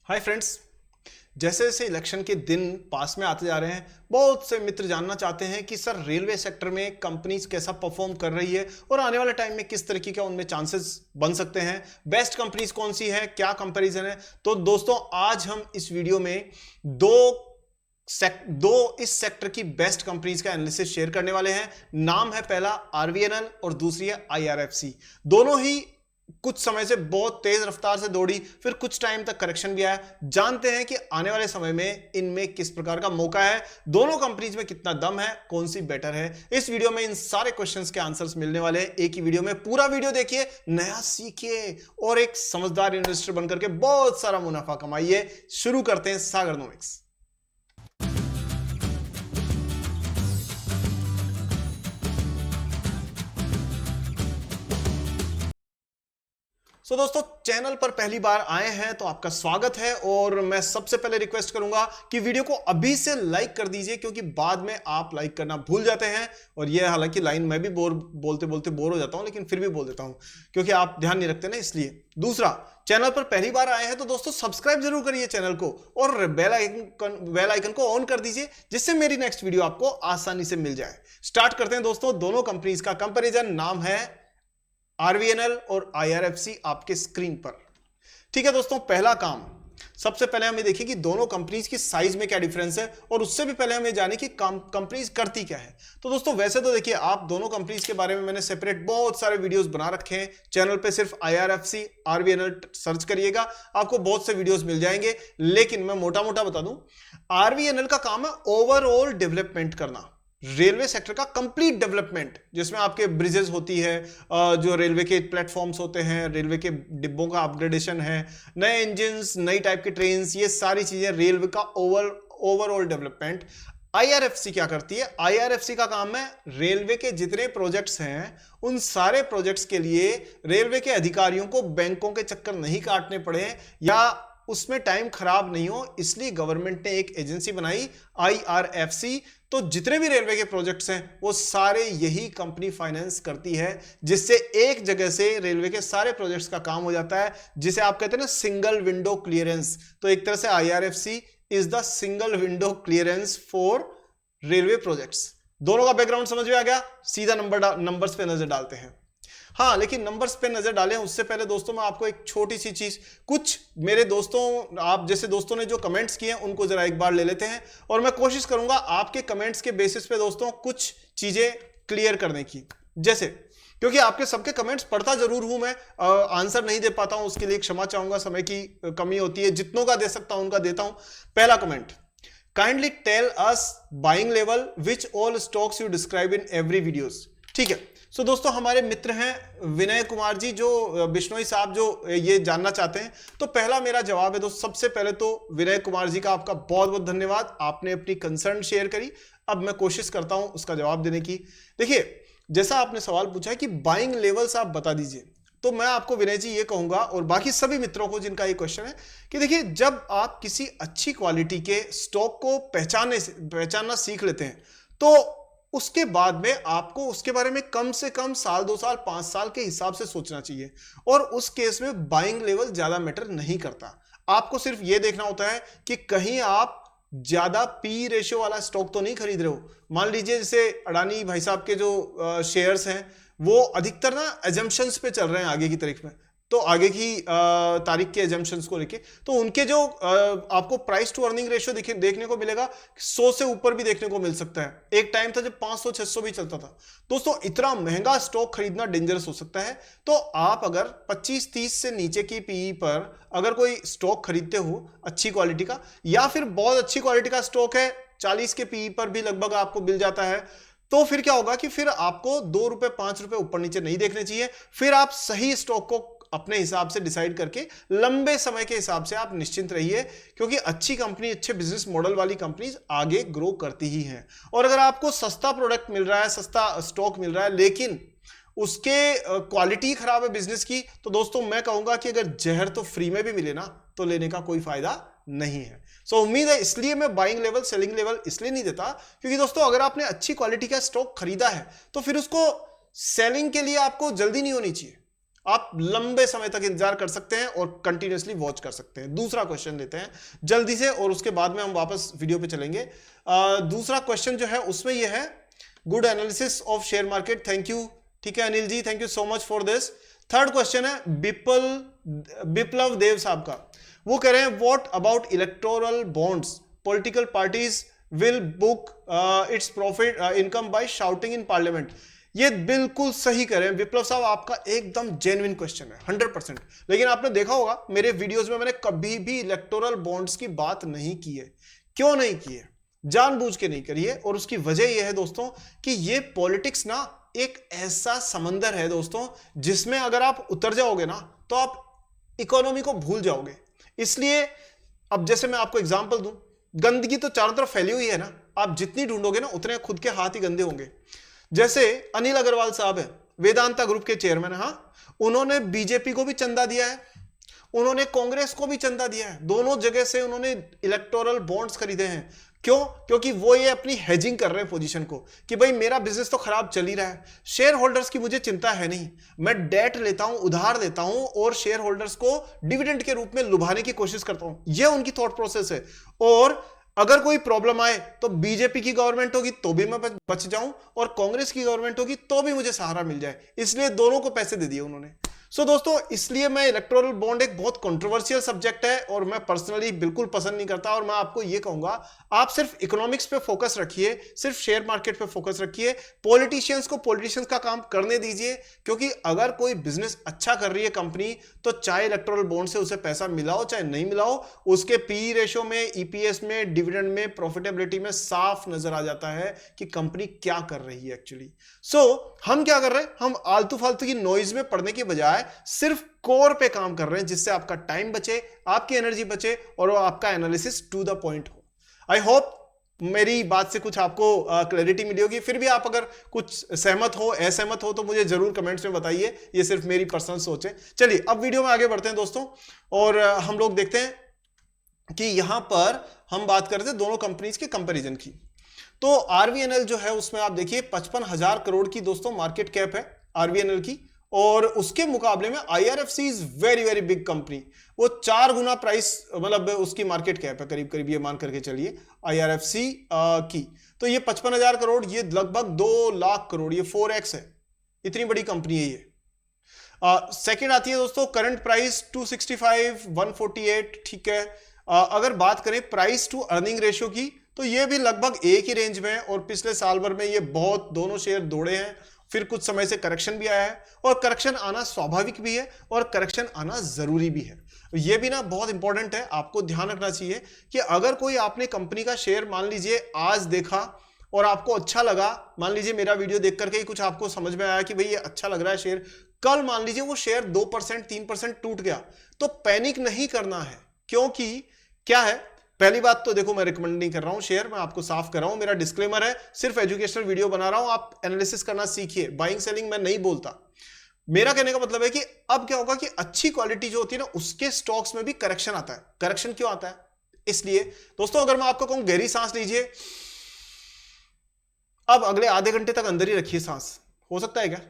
Hi friends. जैसे जैसे election के दिन पास में आते जा रहे हैं, बहुत से मित्र जानना चाहते हैं कि सर रेलवे सेक्टर में कंपनीज कैसा परफॉर्म कर रही है और आने वाले टाइम में किस तरीके का उनमें चांसेस बन सकते हैं, बेस्ट कंपनीज कौन सी है, क्या कंपैरिजन है। तो दोस्तों आज हम इस वीडियो में दो इस सेक्टर की बेस्ट कंपनीज का एनालिसिस शेयर करने वाले हैं। नाम है पहला आरवीएनएल और दूसरी है आईआरएफसी। दोनों ही कुछ समय से बहुत तेज रफ्तार से दौड़ी, फिर कुछ टाइम तक करेक्शन भी आया। जानते हैं कि आने वाले समय में इनमें किस प्रकार का मौका है, दोनों कंपनीज में कितना दम है, कौन सी बेटर है। इस वीडियो में इन सारे क्वेश्चंस के आंसर्स मिलने वाले हैं एक ही वीडियो में। पूरा वीडियो देखिए, नया सीखिए और एक समझदार इन्वेस्टर बनकर के बहुत सारा मुनाफा कमाइए। शुरू करते हैं सागरनोमिक्स। दोस्तों चैनल पर पहली बार आए हैं तो आपका स्वागत है और मैं सबसे पहले रिक्वेस्ट करूंगा कि वीडियो को अभी से लाइक कर दीजिए, क्योंकि बाद में आप लाइक करना भूल जाते हैं। और ये हालांकि लाइन मैं भी बोलते बोलते बोर हो जाता हूं, लेकिन फिर भी बोल देता हूं क्योंकि आप ध्यान नहीं रखते ना, इसलिए। दूसरा, चैनल पर पहली बार आए हैं तो दोस्तों सब्सक्राइब जरूर करिए चैनल को और बेल आइकन को ऑन कर दीजिए, जिससे मेरी नेक्स्ट वीडियो आपको आसानी से मिल जाए। स्टार्ट करते हैं दोस्तों दोनों कंपनीज का कंपैरिजन। नाम है आरवीएनएल और आईआरएफसी आपके स्क्रीन पर। ठीक है दोस्तों, पहला काम, सबसे पहले हमें देखिए कि दोनों कंपनीज की साइज में क्या डिफरेंस है, और उससे भी पहले हमें जाने कि कंपनीज करती क्या है। तो दोस्तों वैसे तो देखिए, आप दोनों कंपनीज के बारे में मैंने सेपरेट बहुत सारे वीडियोस बना रखे हैं चैनल पे। सिर्फ आईआरएफसी आरवीएनएल सर्च करिएगा, आपको बहुत से वीडियोस मिल जाएंगे। लेकिन मैं मोटा मोटा बता दूं, आरवीएनएल का काम है ओवरऑल डेवलपमेंट करना, रेलवे सेक्टर का कंप्लीट डेवलपमेंट, जिसमें आपके ब्रिजेस होती है, जो रेलवे के प्लेटफॉर्म्स होते हैं, रेलवे के डिब्बों का अपग्रेडेशन है, नए इंजन्स, नई टाइप के ट्रेन्स, ये सारी चीजें रेलवे का ओवरऑल डेवलपमेंट। आईआरएफसी क्या करती है? आईआरएफसी का काम है रेलवे के जितने प्रोजेक्ट्स हैं उन सारे प्रोजेक्ट्स के लिए रेलवे के अधिकारियों को बैंकों के चक्कर नहीं काटने पड़े या उसमें टाइम खराब नहीं हो, इसलिए गवर्नमेंट ने एक एजेंसी बनाई आईआरएफसी। तो जितने भी रेलवे के प्रोजेक्ट्स हैं वो सारे यही कंपनी फाइनेंस करती है, जिससे एक जगह से रेलवे के सारे प्रोजेक्ट्स का काम हो जाता है, जिसे आप कहते हैं ना सिंगल विंडो क्लियरेंस। तो एक तरह से IRFC is the single window clearance for railway projects. दोनों का बैकग्राउंड समझ में आ गया? सीधा नंबर्स पे नजर डालते हैं। हाँ, लेकिन नंबर्स पे नजर डालें उससे पहले दोस्तों मैं आपको एक छोटी सी चीज, कुछ मेरे दोस्तों, आप जैसे दोस्तों ने जो कमेंट्स किए हैं उनको जरा एक बार ले लेते हैं, और मैं कोशिश करूंगा आपके कमेंट्स के बेसिस पे दोस्तों कुछ चीजें क्लियर करने की। जैसे, क्योंकि आपके सबके कमेंट्स पढ़ता जरूर हूं मैं, आंसर नहीं दे पाता हूं, उसके लिए क्षमा चाहूंगा, समय की कमी होती है, जितनों का दे सकता हूं उनका देता हूं। पहला comment, kindly tell us buying level which all stocks you describe in every videos. ठीक है, सो दोस्तों हमारे मित्र हैं विनय कुमार जी, जो बिश्नोई साहब, जो ये जानना चाहते हैं। तो पहला मेरा जवाब है दोस्तों, सबसे पहले तो विनय कुमार जी का आपका बहुत बहुत धन्यवाद, आपने अपनी कंसर्न शेयर करी। अब मैं कोशिश करता हूं उसका जवाब देने की। देखिए, जैसा आपने सवाल पूछा है कि बाइंग लेवल्स आप बता दीजिए, तो मैं आपको विनय जी ये कहूंगा और बाकी सभी मित्रों को जिनका ये क्वेश्चन है कि देखिए, जब आप किसी अच्छी क्वालिटी के स्टॉक को पहचानना सीख लेते हैं, तो उसके बाद में आपको उसके बारे में कम से कम साल, 2 साल, 5 साल के हिसाब से सोचना चाहिए। और उस केस में बाइंग लेवल ज्यादा मैटर नहीं करता। आपको सिर्फ यह देखना होता है कि कहीं आप ज्यादा पी रेशियो वाला स्टॉक तो नहीं खरीद रहे हो। मान लीजिए जैसे अडानी भाई साहब के जो शेयर्स हैं वो अधिकतर ना एजम्पशंस पे चल रहे हैं आगे की तारीख में, तो आगे की तारीख के एजम्पशंस को लेके, तो उनके जो आपको प्राइस टू अर्निंग रेशियो देखने को मिलेगा, 100 से ऊपर भी देखने को मिल सकता है। एक टाइम था जब 500-600 भी चलता था। दोस्तों इतना महंगा स्टॉक खरीदना डेंजरस हो सकता है। तो आप अगर 25-30 से नीचे की पीई पर अगर कोई स्टॉक खरीदते हो अच्छी क्वालिटी का, या फिर बहुत अच्छी क्वालिटी का स्टॉक है 40 के पीई पर भी लगभग आपको मिल जाता है, तो फिर क्या होगा कि फिर आपको 2 रुपए 5 रुपए ऊपर नीचे नहीं देखने चाहिए। फिर आप सही स्टॉक को अपने हिसाब से डिसाइड करके लंबे समय के हिसाब से आप निश्चिंत रहिए, क्योंकि अच्छी कंपनी, अच्छे बिजनेस मॉडल वाली कंपनी आगे ग्रो करती ही हैं। और अगर आपको सस्ता प्रोडक्ट मिल रहा है, सस्ता स्टॉक मिल रहा है, लेकिन उसके क्वालिटी खराब है बिजनेस की, तो दोस्तों मैं कहूंगा कि अगर जहर तो फ्री में भी मिले ना, तो लेने का कोई फायदा नहीं है। उम्मीद है, इसलिए मैं बाइंग लेवल, सेलिंग लेवल इसलिए नहीं देता, क्योंकि दोस्तों अगर आपने अच्छी क्वालिटी का स्टॉक खरीदा है तो फिर उसको सेलिंग के लिए आपको जल्दी नहीं होनी चाहिए। आप लंबे समय तक इंतजार कर सकते हैं और कंटिन्यूअसली वॉच कर सकते हैं। दूसरा क्वेश्चन लेते हैं जल्दी से और उसके बाद में हम वापस वीडियो पे चलेंगे। दूसरा क्वेश्चन जो है उसमें यह है good analysis of share market, thank you. ठीक है Anil ji, thank you so much for this. Third question है बिप्लव देव साहब का, वो कह रहे हैं what about electoral bonds, political parties will book its profit income by shouting in parliament. ये बिल्कुल सही कह रहे हैं विप्लव साहब, आपका एकदम जेन्युइन क्वेश्चन है 100%। लेकिन आपने देखा होगा मेरे वीडियोस में मैंने कभी भी इलेक्टोरल बॉन्ड्स की बात नहीं की है। क्यों नहीं की है? जानबूझ के नहीं करी है, और उसकी वजह यह है दोस्तों कि ये पॉलिटिक्स ना एक ऐसा समंदर है दोस्तों जिसमें अगर आप उतर जाओगे ना तो आप इकोनॉमी को भूल जाओगे। इसलिए अब जैसे मैं आपको एग्जांपल दूं, गंदगी तो चारों तरफ फैली हुई है ना, आप जितनी ढूंढोगे ना उतने खुद के हाथ ही गंदे होंगे। जैसे अनिल अग्रवाल साहब है, वेदांता ग्रुप के चेयरमैन, हाँ, उन्होंने बीजेपी को भी चंदा दिया है, उन्होंने कांग्रेस को भी चंदा दिया है, दोनों जगह से उन्होंने इलेक्टोरल बॉन्ड्स खरीदे हैं। क्यों? क्योंकि वो ये अपनी हेजिंग कर रहे हैं पोजीशन को कि भाई मेरा बिजनेस तो खराब चल ही रहा है, शेयर होल्डर्स की मुझे चिंता है नहीं, मैं डेट लेता हूं, उधार देता हूं और शेयर होल्डर्स को डिविडेंड के रूप में लुभाने की कोशिश करता हूं। ये उनकी थॉट प्रोसेस है। और अगर कोई प्रॉब्लम आए तो बीजेपी की गवर्नमेंट होगी तो भी मैं बच जाऊं और कांग्रेस की गवर्नमेंट होगी तो भी मुझे सहारा मिल जाए, इसलिए दोनों को पैसे दे दिए उन्होंने। सो दोस्तों, इसलिए मैं इलेक्टोरल बॉन्ड एक बहुत कंट्रोवर्शियल सब्जेक्ट है और मैं पर्सनली बिल्कुल पसंद नहीं करता। और मैं आपको यह कहूंगा आप सिर्फ इकोनॉमिक्स पे फोकस रखिए, सिर्फ शेयर मार्केट पे फोकस रखिए, पॉलिटिशियंस को पॉलिटिशियंस का काम करने दीजिए। क्योंकि अगर कोई बिजनेस अच्छा कर रही है कंपनी, तो चाहे इलेक्टोरल बॉन्ड से उसे पैसा मिलाओ चाहे नहीं मिलाओ, उसके पी रेशो में, ईपीएस में, डिविडेंड में, प्रॉफिटेबिलिटी में साफ नजर आ जाता है कि कंपनी क्या कर रही है एक्चुअली। सो हम क्या कर रहे हैं, हम आलतू फालतू की नॉइज में पड़ने के बजाय सिर्फ कोर पे काम कर रहे हैं, जिससे आपका टाइम बचे, आपकी एनर्जी बचे और आपका एनालिसिस टू द पॉइंट हो। आई होप मेरी बात से कुछ आपको क्लैरिटी मिली होगी। फिर भी आप अगर कुछ सहमत हो, असहमत हो तो मुझे जरूर कमेंट्स में बताइए, ये सिर्फ मेरी पर्सनल सोच है। चलिए अब वीडियो में आगे बढ़ते हैं दोस्तों, और हम लोग देखते हैं कि यहां पर हम बात करते हैं दोनों कंपनीज के कंपैरिजन की। तो आरवीएनएल जो है उसमें आप देखिए 55,000 करोड़ की दोस्तों मार्केट कैप है आरवीएनएल की, और उसके मुकाबले में IRFC is very very big company, वो 4 गुना प्राइस मतलब उसकी मार्केट कैप है करीब करीब, ये मान करके चलिए आईआरएफसी की। तो ये 55,000 करोड़, ये लगभग 2 लाख करोड़, ये 4x है, इतनी बड़ी कंपनी है ये। सेकंड आती है दोस्तों करंट प्राइस 265, 148, ठीक है। अगर बात करें प्राइस टू अर्निंग रेशियो की, तो ये भी लगभग एक ही रेंज में है, और पिछले साल भर में ये बहुत दोनों शेयर दौड़े हैं। फिर कुछ समय से करेक्शन भी आया है, और करेक्शन आना स्वाभाविक भी है और करेक्शन आना जरूरी भी है। ये भी ना बहुत इंपॉर्टेंट है, आपको ध्यान रखना चाहिए कि अगर कोई आपने कंपनी का शेयर मान लीजिए आज देखा और आपको अच्छा लगा, मान लीजिए मेरा वीडियो देख करके ही कुछ आपको समझ में आया कि भाई ये अच्छा लग रहा है शेयर, कल मान लीजिए वो शेयर 2%, 3% टूट गया, तो पैनिक नहीं करना है। क्योंकि क्या है, पहली बात तो देखो मैं रिकमेंड नहीं कर रहा हूं शेयर, मैं आपको साफ कर रहा हूं, मेरा डिस्क्लेमर है, सिर्फ एजुकेशनल वीडियो बना रहा हूं, आप एनालिसिस करना सीखिए, बाइंग सेलिंग मैं नहीं बोलता। मेरा कहने का मतलब है कि अब क्या होगा कि अच्छी क्वालिटी जो होती है ना उसके स्टॉक्स में भी करेक्शन आता है। करेक्शन क्यों आता है? इसलिए दोस्तों अगर मैं आपको कहूं गहरी सांस लीजिए, अब अगले आधे घंटे तक अंदर ही रखिए सांस, हो सकता है क्या?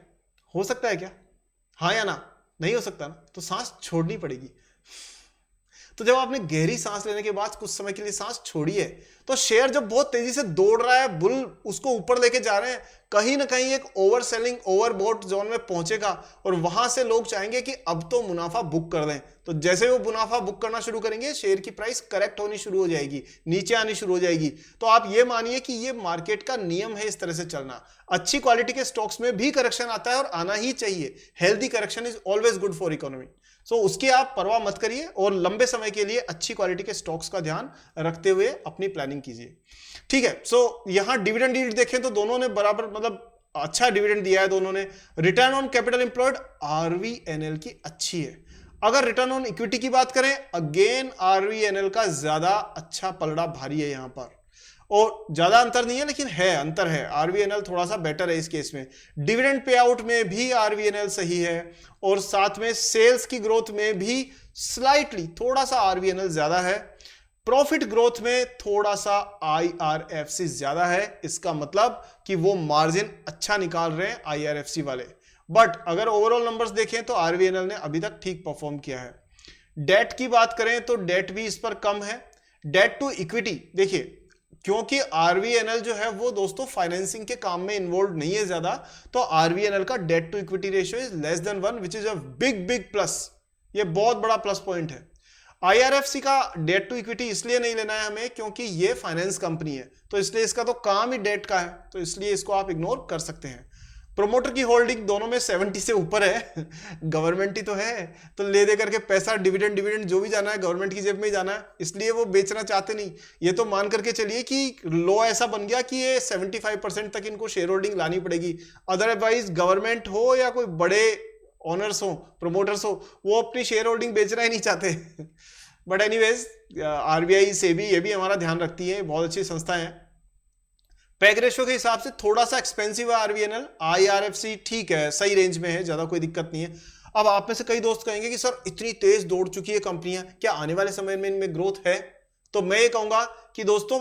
हो सकता है क्या? हाँ या ना? नहीं हो सकता ना, तो सांस छोड़नी पड़ेगी। तो जब आपने गहरी सांस लेने के बाद कुछ समय के लिए सांस छोड़ी है, तो शेयर जब बहुत तेजी से दौड़ रहा है, बुल उसको ऊपर लेके जा रहे हैं, कहीं ना कहीं एक ओवर सेलिंग, ओवरबॉट जोन में पहुंचेगा, और वहां से लोग चाहेंगे कि अब तो मुनाफा बुक कर दें। तो जैसे वो मुनाफा बुक करना शुरू करेंगे, शेयर की प्राइस करेक्ट होनी शुरू हो जाएगी, नीचे आनी शुरू हो जाएगी। तो आप ये मानिए कि ये मार्केट का नियम है इस तरह से चलना। अच्छी क्वालिटी के स्टॉक्स में भी करेक्शन आता है और आना ही चाहिए। Healthy correction is always good for economy. So उसकी आप परवाह मत करिए और लंबे समय के लिए अच्छी क्वालिटी के स्टॉक्स का ध्यान रखते हुए अपनी प्लानिंग कीजिए, ठीक है। सो यहां डिविडेंड यील्ड देखें तो दोनों ने बराबर मतलब अच्छा डिविडेंड दिया है दोनों ने। Return on capital employed RVNL की अच्छी है। अगर रिटर्न ऑन इक्विटी की बात करें, अगेन आरवीएनएल का ज्यादा अच्छा पलड़ा भारी है यहां पर, और ज्यादा अंतर नहीं है लेकिन है, अंतर है, आरवीएनएल थोड़ा सा बेटर है इस केस में। डिविडेंड पे आउट में भी आरवीएनएल सही है, और साथ में सेल्स की ग्रोथ में भी स्लाइटली थोड़ा सा आरवीएनएल ज्यादा है। प्रॉफिट ग्रोथ में थोड़ा सा आईआरएफसी ज्यादा है। इसका मतलब कि वो मार्जिन अच्छा निकाल रहे हैं आईआरएफसी वाले। बट अगर ओवरऑल नंबर्स देखें तो आरवीएनएल ने अभी तक ठीक परफॉर्म किया है। डेट की बात करें तो डेट भी इस पर कम है। डेट टू इक्विटी देखिए, क्योंकि आरवीएनएल जो है वो दोस्तों फाइनेंसिंग के काम में इन्वॉल्व नहीं है ज्यादा, तो आरवीएनएल का debt to equity ratio is less than 1 which is a big big plus. ये बहुत बड़ा प्लस पॉइंट है। आईआरएफसी का डेट टू इक्विटी इसलिए नहीं लेना है हमें क्योंकि ये फाइनेंस कंपनी है, तो इसलिए इसका तो काम ही डेट का है, तो इसलिए इसको आप इग्नोर कर सकते हैं। प्रोमोटर की होल्डिंग दोनों में 70 से ऊपर है गवर्नमेंट ही तो है, तो ले दे करके पैसा डिविडेंड डिविडेंड जो भी जाना है गवर्नमेंट की जेब में ही जाना है, इसलिए वो बेचना चाहते नहीं। ये तो मान करके चलिए कि लॉ ऐसा बन गया कि ये 75% तक इनको शेयर होल्डिंग लानी पड़ेगी, अदरवाइज गवर्नमेंट हो या कोई बड़े ओनर्स हो, प्रोमोटर्स हो, वो अपनी शेयर होल्डिंग बेचना ही नहीं चाहते बट एनीवेज आरबीआई सेबी ये भी हमारा ध्यान रखती है, बहुत अच्छी संस्था है। पैग रेशियो के हिसाब से थोड़ा सा एक्सपेंसिव है आरवीएनएल, आईआरएफसी ठीक है, सही रेंज में है, ज्यादा कोई दिक्कत नहीं है। अब आप में से कई दोस्त कहेंगे कि सर इतनी तेज दौड़ चुकी है कंपनियां, क्या आने वाले समय में इनमें ग्रोथ है? तो मैं ये कहूंगा कि दोस्तों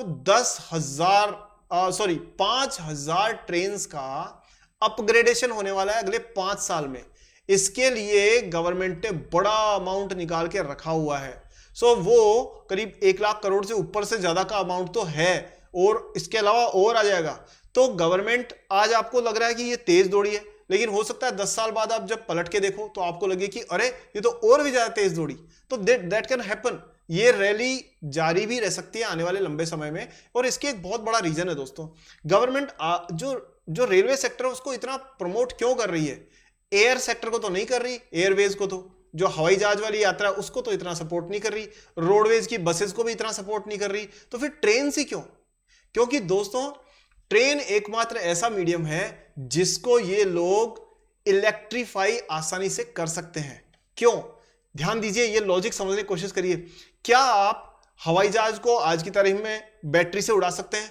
5,000 ट्रेन का अपग्रेडेशन होने वाला है अगले 5 साल में। इसके लिए गवर्नमेंट ने बड़ा अमाउंट निकाल के रखा हुआ है। सो वो करीब 1 लाख करोड़ से ऊपर से ज्यादा का अमाउंट तो है, और इसके अलावा और आ जाएगा। तो गवर्नमेंट आज आपको लग रहा है कि ये तेज दौड़ी है, लेकिन हो सकता है 10 साल बाद आप जब पलट के देखो तो आपको लगे कि अरे ये तो और भी ज्यादा तेज दौड़ी। तो दैट कैन हैपन, ये रैली जारी भी रह सकती है आने वाले लंबे समय में। और इसके एक बहुत बड़ा रीजन है दोस्तों, गवर्नमेंट जो रेलवे सेक्टर है उसको इतना प्रमोट क्यों कर रही है? एयर सेक्टर को तो नहीं कर रही, एयरवेज को तो, जो हवाई जहाज वाली यात्रा उसको तो इतना सपोर्ट नहीं कर रही, रोडवेज की बसेस को भी इतना सपोर्ट नहीं कर रही, तो फिर ट्रेन से क्यों? क्योंकि दोस्तों ट्रेन एकमात्र ऐसा मीडियम है जिसको ये लोग इलेक्ट्रीफाई आसानी से कर सकते हैं। क्यों? ध्यान दीजिए, ये लॉजिक समझने की कोशिश करिए। क्या आप हवाई जहाज को आज की तारीख में बैटरी से उड़ा सकते हैं?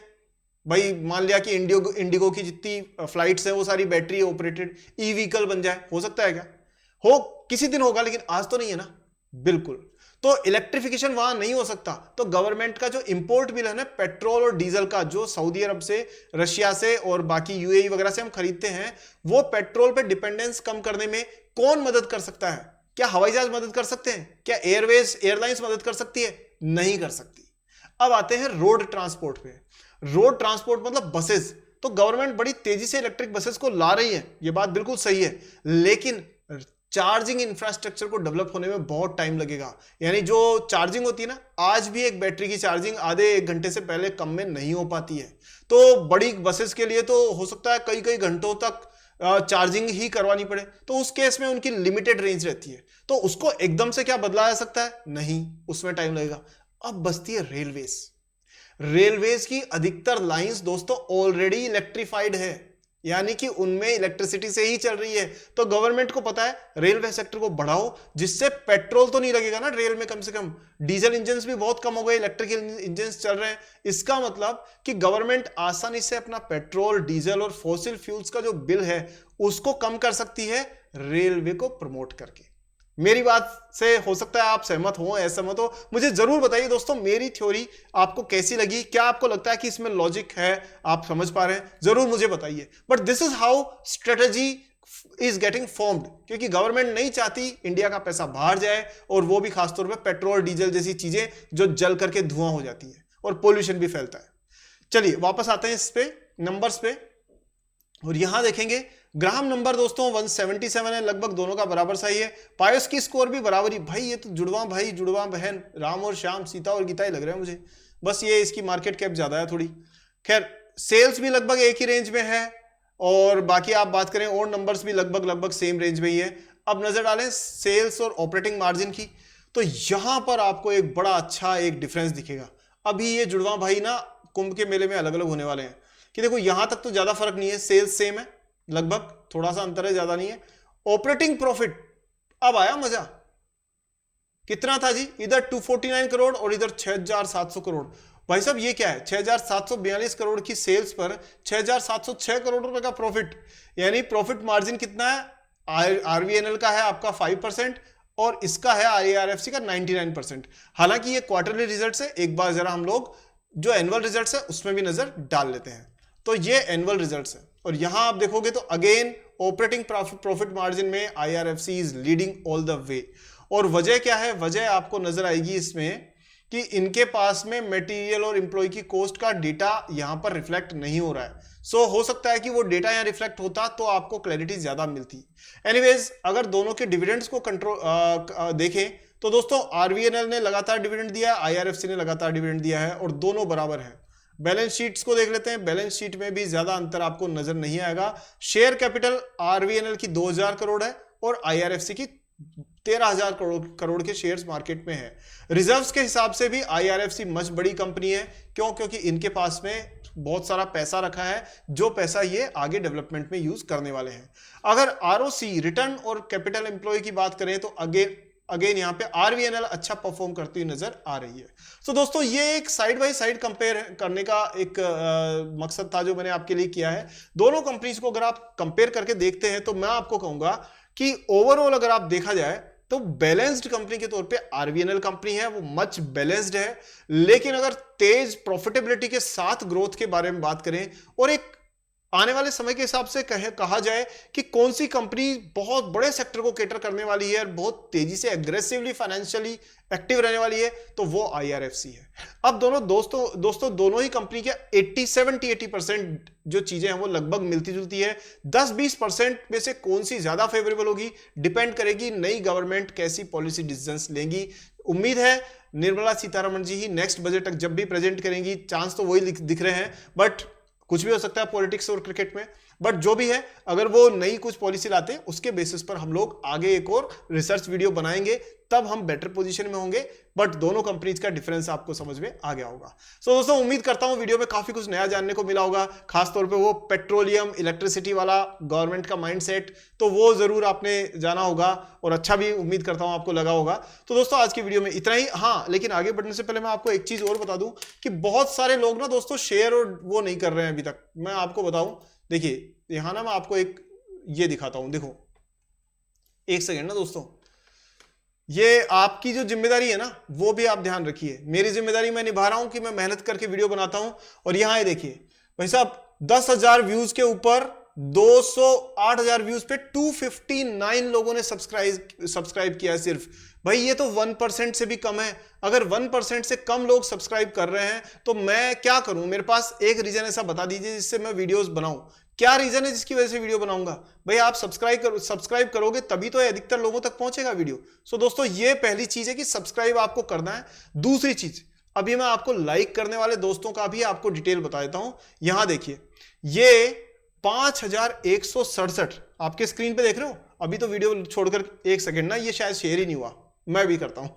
भाई मान लिया कि इंडिगो की जितनी फ्लाइट्स हैं वो सारी बैटरी ऑपरेटेड ई व्हीकल बन जाए, हो सकता है क्या? हो, किसी दिन होगा, लेकिन आज तो नहीं है ना। बिल्कुल, तो इलेक्ट्रिफिकेशन वहां नहीं हो सकता। तो गवर्नमेंट का जो इंपोर्ट बिल है ना पेट्रोल और डीजल का, जो सऊदी अरब से, रशिया से और बाकी यूएई वगैरह से हम खरीदते हैं, वो पेट्रोल पे डिपेंडेंस कम करने में कौन मदद कर सकता है? क्या हवाई जहाज मदद कर सकते हैं? क्या एयरलाइंस मदद कर सकती है? नहीं कर सकती। अब आते हैं रोड ट्रांसपोर्ट पे। रोड ट्रांसपोर्ट मतलब बसेस, तो गवर्नमेंट बड़ी तेजी से इलेक्ट्रिक बसेस को ला रही है, ये बात बिल्कुल सही है, लेकिन चार्जिंग इंफ्रास्ट्रक्चर को डेवलप होने में बहुत टाइम लगेगा। यानी जो चार्जिंग होती है ना, आज भी एक बैटरी की चार्जिंग आधे 1 घंटे से पहले कम में नहीं हो पाती है। तो बड़ी बसेस के लिए तो हो सकता है कई कई घंटों तक चार्जिंग ही करवानी पड़े, तो उस केस में उनकी लिमिटेड रेंज रहती है, तो उसको एकदम से क्या बदला जा सकता है? नहीं, उसमें टाइम लगेगा। अब बचती है रेलवेज की अधिकतर लाइंस दोस्तों ऑलरेडी इलेक्ट्रिफाइड है, यानी कि उनमें इलेक्ट्रिसिटी से ही चल रही है। तो गवर्नमेंट को पता है रेलवे सेक्टर को बढ़ाओ, जिससे पेट्रोल तो नहीं लगेगा ना रेल में, कम से कम डीजल इंजन भी बहुत कम हो गए, इलेक्ट्रिकल इंजन चल रहे हैं। इसका मतलब कि गवर्नमेंट आसानी से अपना पेट्रोल, डीजल और फॉसिल फ्यूल्स का जो बिल है उसको कम कर सकती है रेलवे को प्रमोट करके। मेरी बात से हो सकता है आप सहमत हो, असहमत हो, मुझे जरूर बताइए दोस्तों मेरी थ्योरी आपको कैसी लगी। क्या आपको लगता है कि इसमें लॉजिक है, आप समझ पा रहे हैं? जरूर मुझे बताइए। But this is how strategy is getting formed, क्योंकि गवर्नमेंट नहीं चाहती इंडिया का पैसा बाहर जाए, और वो भी खासतौर पर पेट्रोल डीजल जैसी चीजें जो जल करके धुआं हो जाती है और पोल्यूशन भी फैलता है। चलिए वापस आते हैं इस पे, नंबर्स पे, और यहां देखेंगे ग्राहम नंबर दोस्तों 177 है, लगभग दोनों का बराबर सही है। पायोस की स्कोर भी बराबरी। भाई ये तो जुड़वा भाई जुड़वा बहन, राम और श्याम, सीता और गीता ही लग रहे हैं मुझे, बस ये इसकी मार्केट कैप ज्यादा है थोड़ी। खैर सेल्स भी लगभग एक ही रेंज में है, और बाकी आप बात करें और नंबर्स भी लगभग सेम रेंज में ही है। अब नजर डालें सेल्स और ऑपरेटिंग मार्जिन की, तो यहां पर आपको एक बड़ा अच्छा एक डिफरेंस दिखेगा। अभी ये जुड़वा भाई ना कुंभ के मेले में अलग अलग होने वाले हैं, कि देखो यहां तक तो ज्यादा फर्क नहीं है, सेल्स सेम है, लगभग थोड़ा सा अंतर है, ज्यादा नहीं है। ऑपरेटिंग प्रॉफिट अब आया मजा, कितना था जी? इधर 249 करोड़ और इधर 6,700 करोड़। भाई साहब ये क्या है? 6,742 करोड़ की सेल्स पर 6,706 करोड़ रुपए का प्रॉफिट, यानी प्रॉफिट मार्जिन कितना है? आरवीएनएल का है आपका 5% और इसका है आईआरएफसी का 99%। हालांकि ये क्वार्टरली रिजल्ट है, एक बार जरा हम लोग जो एनुअल रिजल्ट है उसमें भी नजर डाल लेते हैं। तो ये एनुअल रिजल्ट है, और यहां आप देखोगे तो अगेन ऑपरेटिंग प्रॉफिट मार्जिन में IRFC is leading all the way. और वजह क्या है? वजह आपको नजर आएगी इसमें कि इनके पास में मटेरियल और एम्प्लॉय की कॉस्ट का डेटा यहां पर रिफ्लेक्ट नहीं हो रहा है। सो हो सकता है कि वो डेटा यहां रिफ्लेक्ट होता तो आपको क्लैरिटी ज्यादा मिलती। एनीवेज, अगर दोनों के डिविडेंड्स को कंट्रोल देखें तो दोस्तों RVNL ने लगातार डिविडेंड दिया है, IRFC ने लगातार डिविडेंड दिया है और दोनों बराबर है। बैलेंस शीट्स को देख लेते हैं। बैलेंस शीट में भी ज्यादा अंतर आपको नजर नहीं आएगा। शेयर कैपिटल RVNL की 2000 करोड़ है और IRFC की 13,000 करोड़ के शेयर्स मार्केट में है। रिजर्व्स के हिसाब से भी IRFC मच बड़ी कंपनी है। क्यों? क्योंकि इनके पास में बहुत सारा पैसा रखा है, जो पैसा ये आगे डेवलपमेंट में यूज करने वाले हैं। अगर ROC, रिटर्न और कैपिटल एम्प्लॉय की बात करें तो अगेन यहां पे RVNL अच्छा परफॉर्म करती हुई नजर आ रही है। तो दोस्तों ये एक साइड बाय साइड कंपेयर करने का एक मकसद था जो मैंने आपके लिए किया है। दोनों कंपनीज को अगर आप कंपेयर करके देखते हैं तो मैं आपको कहूंगा कि ओवरऑल अगर आप देखा जाए तो बैलेंस्ड कंपनी के तौर पे RVNL कंपनी है, वो मच बैलेंस्ड है। लेकिन अगर तेज प्रॉफिटेबिलिटी के साथ ग्रोथ के बारे में बात करें और एक आने वाले समय के हिसाब से कहा जाए कि कौन सी कंपनी बहुत बड़े सेक्टर को केटर करने वाली है और बहुत तेजी से एग्रेसिवली फाइनेंशियली एक्टिव रहने वाली है, तो वो IRFC है। अब दोस्तों दोनों ही कंपनी के 80% जो चीजें हैं वो लगभग मिलती जुलती है। 10-20% में से कौन सी ज्यादा फेवरेबल होगी डिपेंड करेगी नई गवर्नमेंट कैसी पॉलिसी डिसीजंस लेंगी। उम्मीद है निर्मला सीतारमण जी ही नेक्स्ट बजट जब भी प्रेजेंट करेंगी, चांस तो वही दिख रहे हैं, बट कुछ भी हो सकता है पॉलिटिक्स और क्रिकेट में। बट जो भी है, अगर वो नई कुछ पॉलिसी लाते हैं उसके बेसिस पर हम लोग आगे एक और रिसर्च वीडियो बनाएंगे, तब हम बेटर पोजीशन में होंगे। बट दोनों कंपनीज का डिफरेंस आपको समझ में आ गया होगा। सो दोस्तों उम्मीद करता हूं वीडियो में काफी कुछ नया जानने को मिला होगा, खासतौर पे वो पेट्रोलियम इलेक्ट्रिसिटी वाला गवर्नमेंट का माइंडसेट, तो वो जरूर आपने जाना होगा और अच्छा भी उम्मीद करता हूं आपको लगा होगा। तो दोस्तों आज की वीडियो में इतना ही। हाँ, लेकिन आगे बढ़ने से पहले मैं आपको एक चीज और बता दूं कि बहुत सारे लोग ना दोस्तों शेयर और वो नहीं कर रहे हैं अभी तक। मैं आपको बताऊं, देखिए यहां ना मैं आपको एक ये दिखाता हूं, देखो एक सेकेंड ना दोस्तों, ये आपकी जो जिम्मेदारी है ना वो भी आप ध्यान रखिए। मेरी जिम्मेदारी मैं निभा रहा हूं कि मैं मेहनत करके वीडियो बनाता हूं, और यहां ये देखिए भाई साहब 10,000 व्यूज के ऊपर 208,000 व्यूज पे 259 लोगों ने सब्सक्राइब किया है सिर्फ। भाई ये तो 1% से भी कम है। अगर 1% से कम लोग सब्सक्राइब कर रहे हैं तो मैं क्या करूं? मेरे पास एक रीजन ऐसा बता दीजिए जिससे मैं वीडियोस बनाऊं। क्या रीजन है जिसकी वजह से वीडियो बनाऊंगा? भाई आप सब्सक्राइब करोगे तभी तो अधिकतर लोगों तक पहुंचेगा वीडियो। सो दोस्तों ये पहली चीज है कि सब्सक्राइब आपको करना है। दूसरी चीज, अभी मैं आपको लाइक करने वाले दोस्तों का भी आपको डिटेल बता देता हूं। यहां देखिए ये 5,167 आपके स्क्रीन पे देख रहे हो। अभी तो वीडियो छोड़कर एक सेकेंड ना, ये शायद शेयर ही नहीं हुआ, मैं भी करता हूं।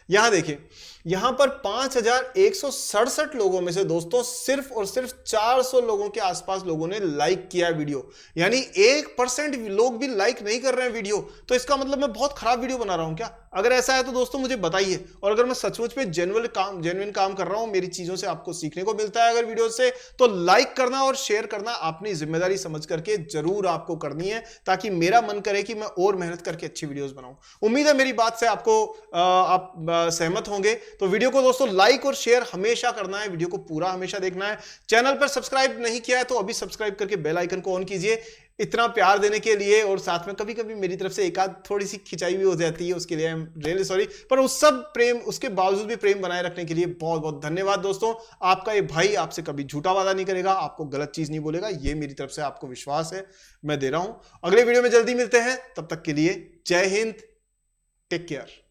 यहां देखिए, यहां पर 5,167 लोगों में से दोस्तों सिर्फ और सिर्फ 400 लोगों के आसपास लोगों ने लाइक किया वीडियो, यानी 1% लोग भी लाइक नहीं कर रहे हैं वीडियो। तो इसका मतलब मैं बहुत खराब वीडियो बना रहा हूं क्या? अगर ऐसा है तो दोस्तों मुझे बताइए। और अगर मैं सचमुच में जेन्युइन काम कर रहा हूं, मेरी चीजों से आपको सीखने को मिलता है अगर वीडियो से, तो लाइक करना और शेयर करना अपनी जिम्मेदारी समझ करके जरूर आपको करनी है, ताकि मेरा मन करे कि मैं और मेहनत करके अच्छी वीडियोस बनाऊं। उम्मीद है मेरी बात से आपको आप सहमत होंगे। तो वीडियो को दोस्तों लाइक और शेयर हमेशा करना है, वीडियो को पूरा हमेशा देखना है। चैनल पर सब्सक्राइब नहीं किया है तो अभी सब्सक्राइब करके बेल आइकन को ऑन कीजिए। इतना प्यार देने के लिए, और साथ में कभी कभी मेरी तरफ से एक आध थोड़ी सी खिंचाई भी हो जाती है, उसके लिए आई एम रियली सॉरी, पर उस सब प्रेम, उसके बावजूद भी प्रेम बनाए रखने के लिए बहुत बहुत धन्यवाद दोस्तों। आपका ये भाई आपसे कभी झूठा वादा नहीं करेगा, आपको गलत चीज नहीं बोलेगा, ये मेरी तरफ से आपको विश्वास है, मैं दे रहा हूं। अगले वीडियो में जल्दी मिलते हैं, तब तक के लिए जय हिंद, टेक केयर।